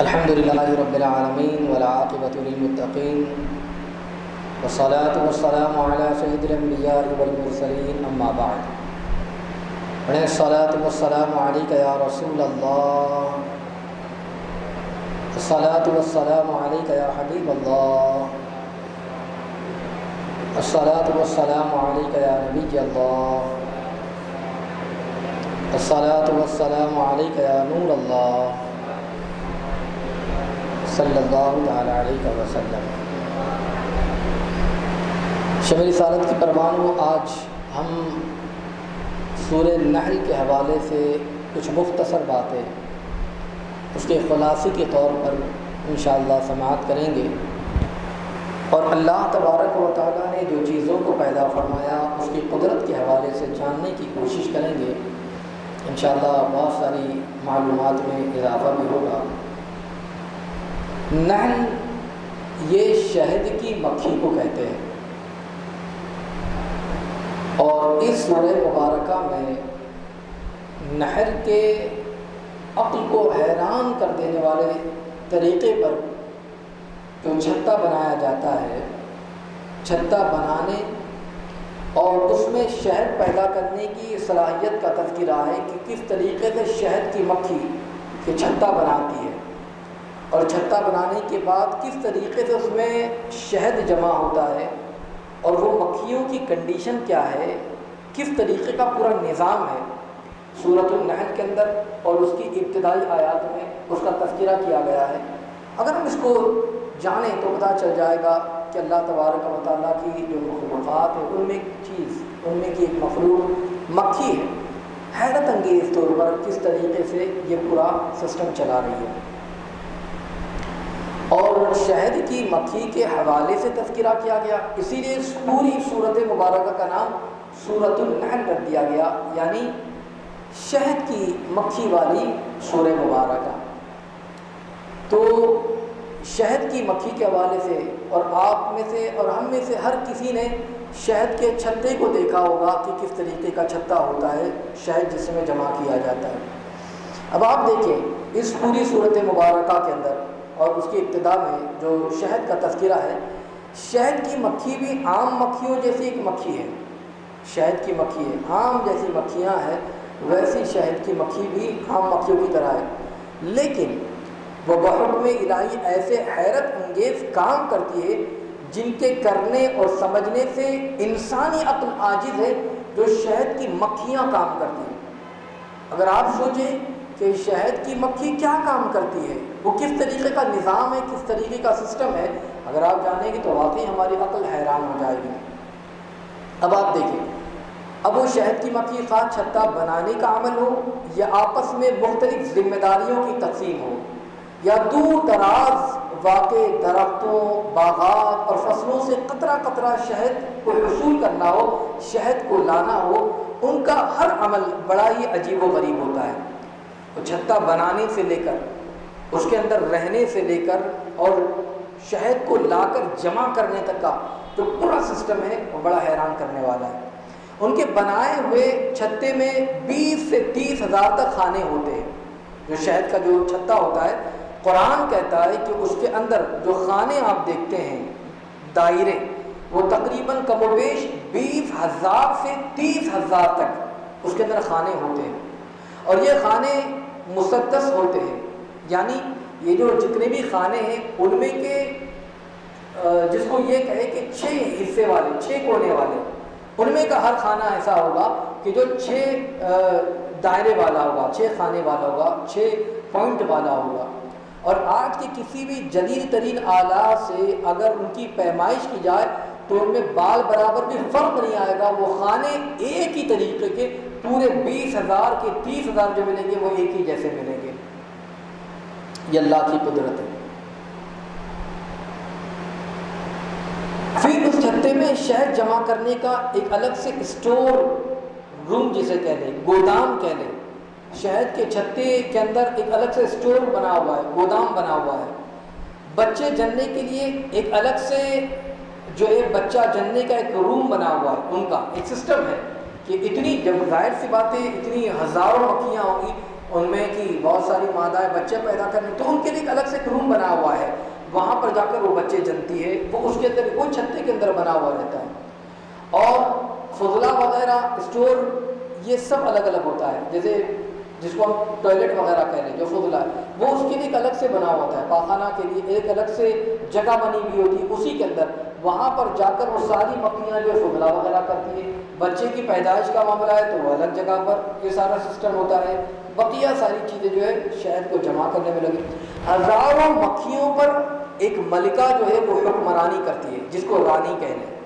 الحمد لله رب العالمين والعاقبة للمتقين والصلاة والسلام على سيد الأنبياء والمرسلين أما بعد الصلاة والسلام عليك يا رسول الله الصلاة والسلام عليك يا حبيب الله الصلاة والسلام عليك يا نبي الله الصلاة والسلام عليك يا نور الله صلی اللہ تعالیٰ علیہ وسلم۔ شب رسالت کی پروان ہو، آج ہم سورہ نحل کے حوالے سے کچھ مختصر باتیں اس کے خلاصے کے طور پر انشاءاللہ سماعت کریں گے، اور اللہ تبارک و تعالیٰ نے جو چیزوں کو پیدا فرمایا اس کی قدرت کے حوالے سے جاننے کی کوشش کریں گے۔ انشاءاللہ بہت ساری معلومات میں اضافہ بھی ہوگا۔ نحل یہ شہد کی مکھی کو کہتے ہیں، اور اس سورہ مبارکہ میں نحل کے عقل کو حیران کر دینے والے طریقے پر جو چھتا بنایا جاتا ہے، چھتا بنانے اور اس میں شہد پیدا کرنے کی صلاحیت کا تذکرہ ہے کہ کس طریقے سے شہد کی مکھی یہ چھتا بناتی ہے، اور چھتا بنانے کے بعد کس طریقے سے اس میں شہد جمع ہوتا ہے، اور وہ مکھیوں کی کنڈیشن کیا ہے، کس طریقے کا پورا نظام ہے سورۃ النحل کے اندر، اور اس کی ابتدائی آیات میں اس کا تذکرہ کیا گیا ہے۔ اگر ہم اس کو جانیں تو پتہ چل جائے گا کہ اللہ تبارک و تعالیٰ کی جو مخلوقات ہے ان میں ایک چیز، ان میں کی ایک مخلوق مکھی ہے، حیرت انگیز طور پر کس طریقے سے یہ پورا سسٹم چلا رہی ہے۔ اور شہد کی مکھی کے حوالے سے تذکرہ کیا گیا، اسی لیے اس پوری سورۃ مبارکہ کا نام سورۃ النحل کر دیا گیا، یعنی شہد کی مکھی والی سورہ مبارکہ۔ تو شہد کی مکھی کے حوالے سے، اور آپ میں سے اور ہم میں سے ہر کسی نے شہد کے چھتے کو دیکھا ہوگا کہ کس طریقے کا چھتا ہوتا ہے، شہد جس میں جمع کیا جاتا ہے۔ اب آپ دیکھیں اس پوری سورۃ مبارکہ کے اندر اور اس کی ابتدا میں جو شہد کا تذکرہ ہے، شہد کی مکھی بھی عام مکھیوں جیسی ایک مکھی ہے، شہد کی مکھی ہے، عام جیسی مکھیاں ہیں ویسی شہد کی مکھی بھی عام مکھیوں کی طرح ہے، لیکن وہ بحکم الہی ایسے حیرت انگیز کام کرتی ہے جن کے کرنے اور سمجھنے سے انسانی عقل عاجز ہے، جو شہد کی مکھیاں کام کرتی ہیں۔ اگر آپ سوچیں کہ شہد کی مکھی کیا کام کرتی ہے، وہ کس طریقے کا نظام ہے، کس طریقے کا سسٹم ہے، اگر آپ جانیں گے تو واقعی ہماری عقل حیران ہو جائے گی۔ اب آپ دیکھیں، اب وہ شہد کی مکھی خواہ چھتا بنانے کا عمل ہو، یا آپس میں مختلف ذمہ داریوں کی تقسیم ہو، یا دور دراز واقع درختوں، باغات اور فصلوں سے قطرہ قطرہ شہد کو حصول کرنا ہو، شہد کو لانا ہو، ان کا ہر عمل بڑا ہی عجیب و غریب ہوتا ہے۔ تو چھتا بنانے سے لے کر، اس کے اندر رہنے سے لے کر، اور شہد کو لا کر جمع کرنے تک کا جو پورا سسٹم ہے وہ بڑا حیران کرنے والا ہے۔ ان کے بنائے ہوئے چھتے میں 20 سے 30 ہزار تک خانے ہوتے ہیں۔ جو شہد کا جو چھتا ہوتا ہے، قرآن کہتا ہے کہ اس کے اندر جو خانے آپ دیکھتے ہیں، دائرے، وہ تقریباً کم و بیش 20,000 سے 30,000 تک اس کے اندر خانے ہوتے ہیں، اور یہ خانے مسدس ہوتے ہیں، یعنی یہ جو جتنے بھی خانے ہیں ان میں کے جس کو یہ کہے کہ 6 حصے والے، 6 کونے والے، ان میں کا ہر خانہ ایسا ہوگا کہ جو 6 دائرے والا ہوگا، 6 خانے والا ہوگا، 6 پوائنٹ والا ہوگا۔ اور آج کے کسی بھی جدید ترین آلات سے اگر ان کی پیمائش کی جائے تو ان میں بال برابر بھی فرق نہیں آئے گا، وہ خانے ایک ہی طریقے کے پورے 20,000 کے 30,000 جو ملیں گے وہ ایک ہی جیسے ملیں گے۔ یہ اللہ کی قدرت ہے۔ پھر اس چھتے میں شہد جمع کرنے کا ایک الگ سے اسٹور روم جسے کہہ لیں، گودام کہہ لیں، شہد کے چھتے کے اندر ایک الگ سے اسٹور بنا ہوا ہے، گودام بنا ہوا ہے۔ بچے جننے کے لیے ایک الگ سے جو ہے بچہ جننے کا ایک روم بنا ہوا ہے، ان کا ایک سسٹم ہے کہ اتنی، جب ظاہر سی باتیں اتنی ہزاروں مکھیاں ہوں گی، ان میں کی بہت ساری مادہ بچے پیدا کرنے، تو ان کے لیے ایک الگ سے روم بنا ہوا ہے، وہاں پر جا کر وہ بچے جنتی ہے، وہ اس کے اندر وہ چھتے کے اندر بنا ہوا رہتا ہے۔ اور فضلہ وغیرہ اسٹور یہ سب الگ الگ ہوتا ہے، جیسے جس کو ہم ٹوائلٹ وغیرہ کہہ لیں جو فضلہ ہے، وہ اس کے لیے ایک الگ سے بنا ہوتا ہے، پاخانہ کے لیے ایک الگ سے جگہ بنی ہوئی ہوتی ہے، اسی کے اندر وہاں پر جا کر وہ ساری مکھیاں جو فضلہ وغیرہ کرتی ہے۔ بچے کی پیدائش کا معاملہ ہے تو وہ الگ جگہ پر یہ سارا سسٹم ہوتا ہے، بقیہ ساری چیزیں جو ہے شہد کو جمع کرنے میں لگی۔ ہزاروں مکھیوں پر ایک ملکہ جو ہے وہ حکمرانی کرتی ہے، جس کو رانی کہہ لیں،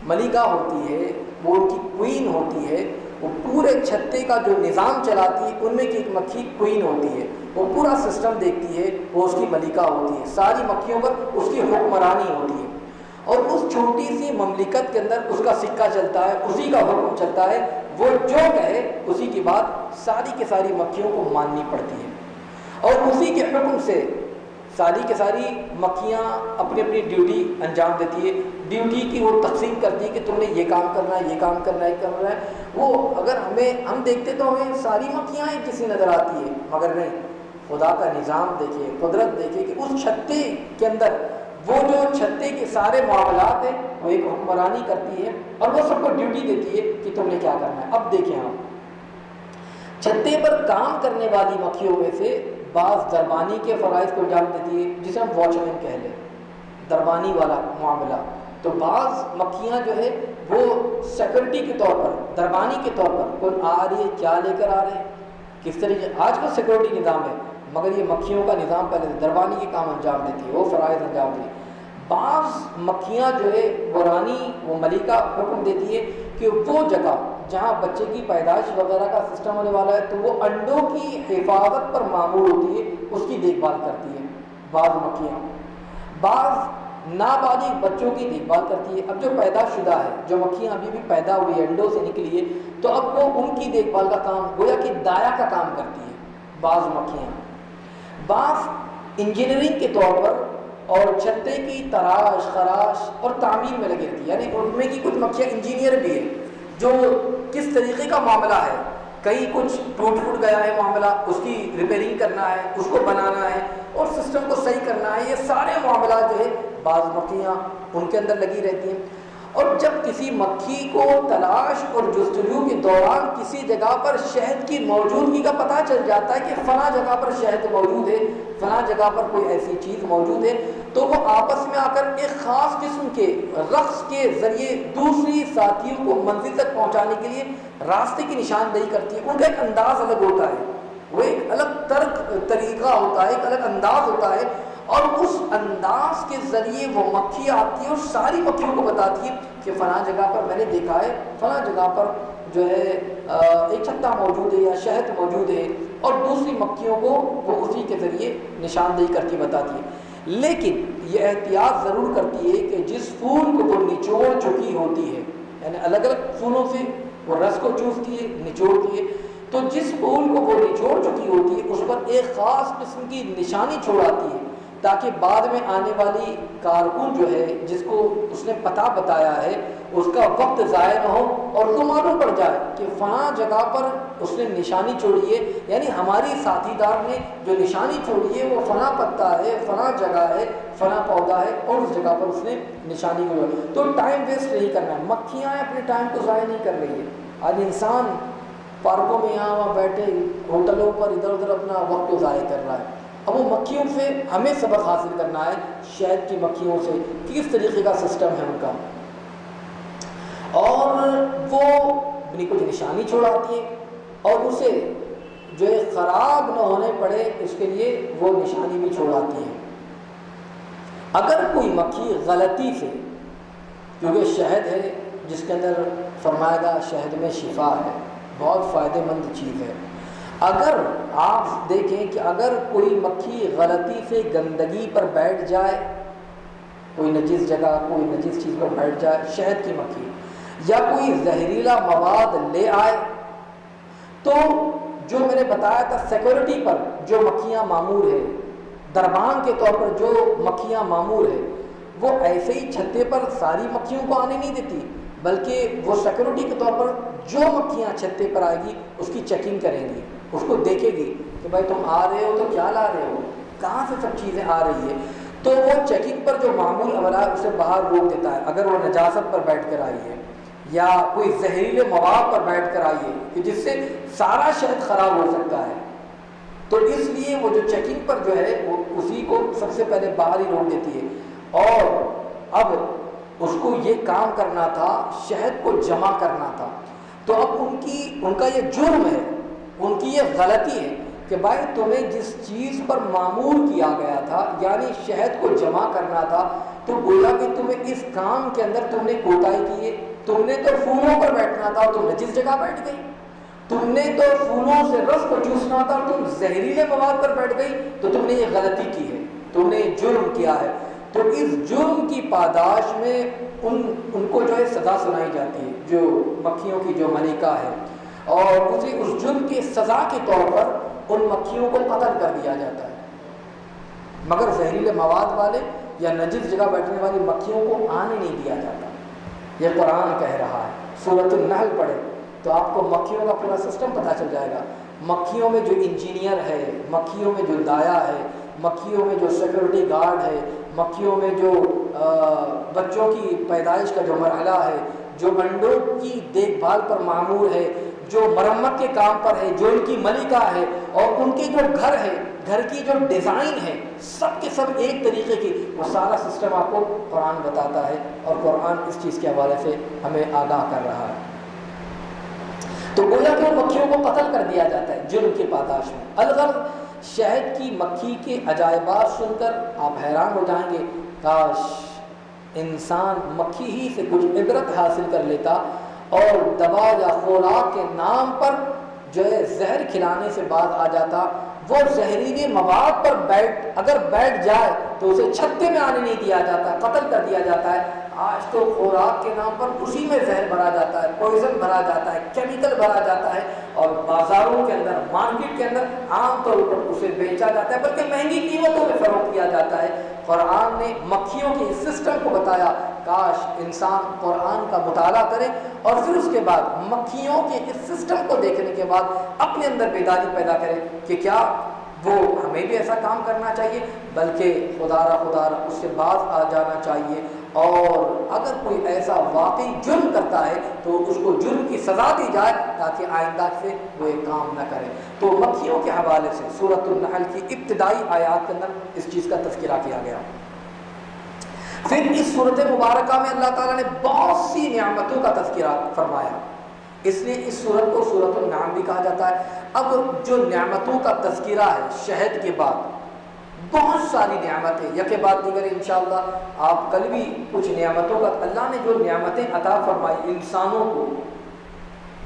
ملکہ ہوتی ہے، وہ ان کی کوئین ہوتی ہے، وہ پورے چھتے کا جو نظام چلاتی ہے، ان میں کی ایک مکھی کوئین ہوتی ہے، وہ پورا سسٹم دیکھتی ہے، وہ اس کی ملکہ ہوتی ہے، ساری مکھیوں پر اس کی حکمرانی ہوتی ہے، اور اس چھوٹی سی مملکت کے اندر اس کا سکہ چلتا ہے، اسی کا حکم چلتا ہے، وہ جو کہے اسی کی بات ساری کی ساری مکھیوں کو ماننی پڑتی ہے، اور اسی کے حکم سے ساری کے ساری مکھیاں اپنی اپنی ڈیوٹی انجام دیتی ہے، ڈیوٹی کی وہ تقسیم کرتی ہے کہ تم نے یہ کام کرنا ہے، یہ کام کرنا ہے، یہ کرنا ہے۔ وہ اگر ہم دیکھتے تو ہمیں ساری مکھیاں ایک جیسی نظر آتی ہے، مگر نہیں، خدا کا نظام دیکھیے، قدرت دیکھیے کہ اس چھتے کے اندر وہ جو چھتے کے سارے معاملات ہیں وہ ایک حکمرانی کرتی ہے، اور وہ سب کو ڈیوٹی دیتی ہے کہ تم نے کیا کرنا ہے۔ اب دیکھیں آپ چھتے پر کام کرنے والی مکھیوں میں سے بعض دربانی کے فرائض کو انجام دیتی ہے، جسے ہم واچ مین کہہ لیں، دربانی والا معاملہ، تو بعض مکھیاں جو ہے وہ سیکورٹی کے طور پر، دربانی کے طور پر، کون آ رہی ہے، کیا لے کر آ رہے ہیں، کس طریقے، آج کا سیکورٹی نظام ہے، مگر یہ مکھیوں کا نظام پہلے دربانی کے کام انجام دیتی ہے، وہ فرائض انجام دیتی ہے۔ بعض مکھیاں جو ہے وہ رانی، وہ ملکہ حکم دیتی ہے کہ وہ جگہ جہاں بچے کی پیدائش وغیرہ کا سسٹم ہونے والا ہے تو وہ انڈوں کی حفاظت پر معمول ہوتی ہے، اس کی دیکھ بھال کرتی ہے بعض مکھیاں، بعض نابالغ بچوں کی دیکھ بھال کرتی ہے۔ اب جو پیدا شدہ ہے، جو مکھیاں ابھی بھی پیدا ہوئی ہے، انڈوں سے نکلی ہے، تو اب وہ ان کی دیکھ بھال کا کام گویا کہ دایا کا کام کرتی ہے بعض مکھیاں۔ بعض انجینئرنگ کے طور پر اور چھتے کی تراش خراش اور تعمیر میں لگی رہتی ہے، یعنی ان میں کی کچھ مکھیاں انجینئر بھی ہے جو کس طریقے کا معاملہ ہے، کہیں کچھ ٹوٹ پھوٹ گیا ہے معاملہ، اس کی ریپیئرنگ کرنا ہے، اس کو بنانا ہے اور سسٹم کو صحیح کرنا ہے، یہ سارے معاملات جو ہے بعض مکھیاں ان کے اندر لگی رہتی ہیں۔ اور جب کسی مکھی کو تلاش اور جستجو کے دوران کسی جگہ پر شہد کی موجودگی کا پتہ چل جاتا ہے کہ فلاں جگہ پر شہد موجود ہے، فلاں جگہ پر کوئی ایسی چیز موجود ہے، تو وہ آپس میں آ کر ایک خاص قسم کے رقص کے ذریعے دوسری ساتھیوں کو منزل تک پہنچانے کے لیے راستے کی نشاندہی کرتی ہے۔ ان کا ایک انداز الگ ہوتا ہے، وہ ایک الگ طریقہ ہوتا ہے، ایک الگ انداز ہوتا ہے، اور اس انداز کے ذریعے وہ مکھی آتی ہے اور ساری مکھیوں کو بتاتی ہے کہ فلاں جگہ پر میں نے دیکھا ہے، فلاں جگہ پر جو ہے ایک چھتا موجود ہے یا شہد موجود ہے، اور دوسری مکھیوں کو وہ اسی کے ذریعے نشاندہی کرتی بتاتی ہے۔ لیکن یہ احتیاط ضرور کرتی ہے کہ جس پھول کو وہ نچوڑ چکی ہوتی ہے، یعنی الگ الگ پھولوں سے وہ رس کو چوستی ہے، نچوڑتی ہے، تو جس پھول کو وہ نچوڑ چکی ہوتی ہے اس پر ایک خاص قسم کی نشانی چھوڑاتی ہے، تاکہ بعد میں آنے والی کارکن جو ہے جس کو اس نے پتہ بتایا ہے اس کا وقت ضائع نہ ہو اور تو معلوم پڑ جائے کہ فلاں جگہ پر اس نے نشانی چھوڑی ہے، یعنی ہماری ساتھی دار نے جو نشانی چھوڑی ہے وہ فلاں پتا ہے، فلاں جگہ ہے، فلاں پودا ہے، اور اس جگہ پر اس نے نشانی چھوڑی ہے۔ تو ٹائم ویسٹ نہیں کرنا ہے، مکھیاں اپنے ٹائم کو ضائع نہیں کر رہی ہے۔ آج انسان پارکوں میں یہاں وہاں بیٹھے ہوٹلوں پر ادھر ادھر اپنا وقت کو ضائع کر رہا ہے۔ اب وہ مکھیوں سے ہمیں سبق حاصل کرنا ہے، شہد کی مکھیوں سے کس طریقے کا سسٹم ہے ان کا، اور وہ اپنی کچھ نشانی چھوڑاتی ہے اور اسے جو ہے خراب نہ ہونے پڑے اس کے لیے وہ نشانی بھی چھوڑاتی ہے۔ اگر کوئی مکھی غلطی سے، کیونکہ شہد ہے جس کے اندر فرمایا گا شہد میں شفا ہے، بہت فائدہ مند چیز ہے، اگر آپ دیکھیں کہ اگر کوئی مکھی غلطی سے گندگی پر بیٹھ جائے، کوئی نجس جگہ کوئی نجس چیز پر بیٹھ جائے، شہد کی مکھی، یا کوئی زہریلا مواد لے آئے، تو جو میں نے بتایا تھا سیکورٹی پر جو مکھیاں معمور ہے، دربان کے طور پر جو مکھیاں معمور ہے، وہ ایسے ہی چھتے پر ساری مکھیوں کو آنے نہیں دیتی، بلکہ وہ سیکورٹی کے طور پر جو مکھیاں چھتے پر آئے گی اس کی چیکنگ کریں گی، اس کو دیکھے گی کہ بھائی تم آ رہے ہو تو کیا لا رہے ہو، کہاں سے سب چیزیں آ رہی ہے، تو وہ چیکنگ پر جو معمول عملہ ہے اسے باہر روک دیتا ہے۔ اگر وہ نجاست پر بیٹھ کر آئی ہے یا کوئی زہریلے مواد پر بیٹھ کر آئی ہے کہ جس سے سارا شہد خراب ہو سکتا ہے، تو اس لیے وہ جو چیکنگ پر جو ہے وہ اسی کو سب سے پہلے باہر ہی روک دیتی ہے۔ اور اب اس کو یہ کام کرنا تھا، شہد کو جمع کرنا تھا، تو اب ان کا یہ جرم ہے، ان کی یہ غلطی ہے کہ بھائی تمہیں جس چیز پر معمول کیا گیا تھا یعنی شہد کو جمع کرنا تھا، تو گویا کہ تمہیں اس کام کے اندر تم نے کوتاہی کی ہے۔ تم نے تو پھولوں پر بیٹھنا تھا اور تم نے جس جگہ بیٹھ گئی، تم نے تو پھولوں سے رس کو چوسنا تھا اور تم زہریلے مواد پر بیٹھ گئی، تو تم نے یہ غلطی کی ہے، تم نے یہ جرم کیا ہے۔ تو اس جرم کی پاداش میں ان کو جو ہے سزا سنائی جاتی ہے، جو مکھیوں کی جو ملکہ ہے، اور اس جرم کی سزا کے طور پر ان مکھیوں کو قتل کر دیا جاتا ہے۔ مگر زہریلے مواد والے یا نجس جگہ بیٹھنے والی مکھیوں کو آنے نہیں دیا جاتا، یہ قرآن کہہ رہا ہے۔ سورۃ النحل پڑھے تو آپ کو مکھیوں کا پورا سسٹم پتہ چل جائے گا۔ مکھیوں میں جو انجینئر ہے، مکھیوں میں جو دایا ہے، مکھیوں میں جو سیکورٹی گارڈ ہے، مکھیوں میں جو بچوں کی پیدائش کا جو مرحلہ ہے، جو انڈوں کی دیکھ بھال پر معمور ہے، جو مرمت کے کام پر ہے، جو ان کی ملکہ ہے، اور ان کے جو گھر ہے، گھر کی جو ڈیزائن ہے، سب کے سب ایک طریقے کی، وہ سارا سسٹم آپ کو قرآن بتاتا ہے، اور قرآن اس چیز کے حوالے سے ہمیں آگاہ کر رہا ہے۔ تو گویا کہ مکھیوں کو قتل کر دیا جاتا ہے جرم کے پاداش میں۔ الغرض شہد کی مکھی کے عجائبات سن کر آپ حیران ہو جائیں گے، کاش انسان مکھی ہی سے کچھ عبرت حاصل کر لیتا اور دوا یا خوراک کے نام پر جو ہے زہر کھلانے سے بعد آ جاتا۔ وہ زہریلے مواد پر اگر بیٹھ جائے تو اسے چھتے میں آنے نہیں دیا جاتا، قتل کر دیا جاتا ہے۔ آج تو خوراک کے نام پر اسی میں زہر بھرا جاتا ہے، پوائزن بھرا جاتا ہے، کیمیکل بھرا جاتا ہے، اور بازاروں کے اندر، مارکیٹ کے اندر عام طور پر اسے بیچا جاتا ہے، بلکہ مہنگی قیمتوں میں فروخت کیا جاتا ہے۔ قرآن نے مکھیوں کے اس سسٹم کو بتایا، کاش انسان قرآن کا مطالعہ کرے اور پھر اس کے بعد مکھیوں کے اس سسٹم کو دیکھنے کے بعد اپنے اندر بیداری پیدا کرے کہ کیا وہ ہمیں بھی ایسا کام کرنا چاہیے، بلکہ خدا را اس سے باز آ جانا چاہیے، اور اگر کوئی ایسا واقعی جرم کرتا ہے تو اس کو جرم کی سزا دی جائے تاکہ آئندہ سے وہ ایک کام نہ کرے۔ تو مکھیوں کے حوالے سے سورۃ النحل کی ابتدائی آیات کے اندر اس چیز کا تذکرہ کیا گیا۔ پھر اس صورت مبارکہ میں اللہ تعالیٰ نے بہت سی نعمتوں کا تذکرہ فرمایا، اس لیے اس صورت کو سورۃ النعم بھی کہا جاتا ہے۔ اب جو نعمتوں کا تذکرہ ہے شہد کے بعد، بہت ساری نعمتیں یک بعد دیگر انشاءاللہ آپ کل بھی کچھ نعمتوں کا، اللہ نے جو نعمتیں عطا فرمائی انسانوں کو،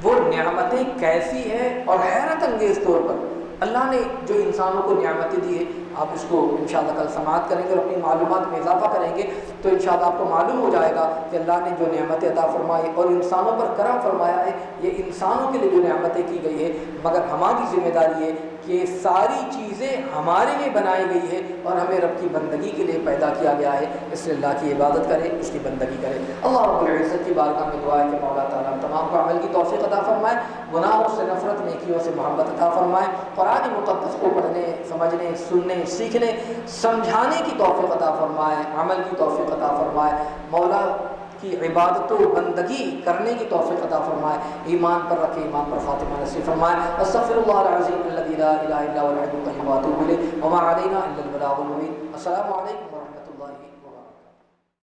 وہ نعمتیں کیسی ہیں، اور حیرت انگیز طور پر اللہ نے جو انسانوں کو نعمتیں دی ہے، آپ اس کو انشاءاللہ کل سماعت کریں گے اور اپنی معلومات میں اضافہ کریں گے تو انشاءاللہ آپ کو معلوم ہو جائے گا کہ اللہ نے جو نعمتیں عطا فرمائی اور انسانوں پر کرم فرمایا ہے، یہ انسانوں کے لیے جو نعمتیں کی گئی ہے، مگر ہماری ذمہ داری ہے کہ ساری چیزیں ہمارے لیے بنائی گئی ہے اور ہمیں رب کی بندگی کے لیے پیدا کیا گیا ہے، اس لیے اللہ کی عبادت کریں، اس کی بندگی کریں۔ اللہ رب العزت کی بارگاہ میں دعا ہے کہ مولا تعالیٰ ہم تمام کو عمل کی توفیق عطا فرمائے، گناہوں سے نفرت، نیکیوں سے محبت عطا فرمائے، قرآن مقدس کو پڑھنے، سمجھنے، سننے، سیکھنے، سمجھانے کی توفیق عطا فرمائے، عمل کی توفیق عطا فرمائے، مولا کی عبادت و بندگی کرنے کی توفیق عطا فرمائے، ایمان پر رکھے، ایمان پر خاتمہ نصیب فرمائے۔ استغفر اللہ العظیم الذی لا الہ الا هو الحی القیوم واتوب الیہ وما علینا الا البلاغ المبین۔ السلام علیکم ورحمۃ اللہ۔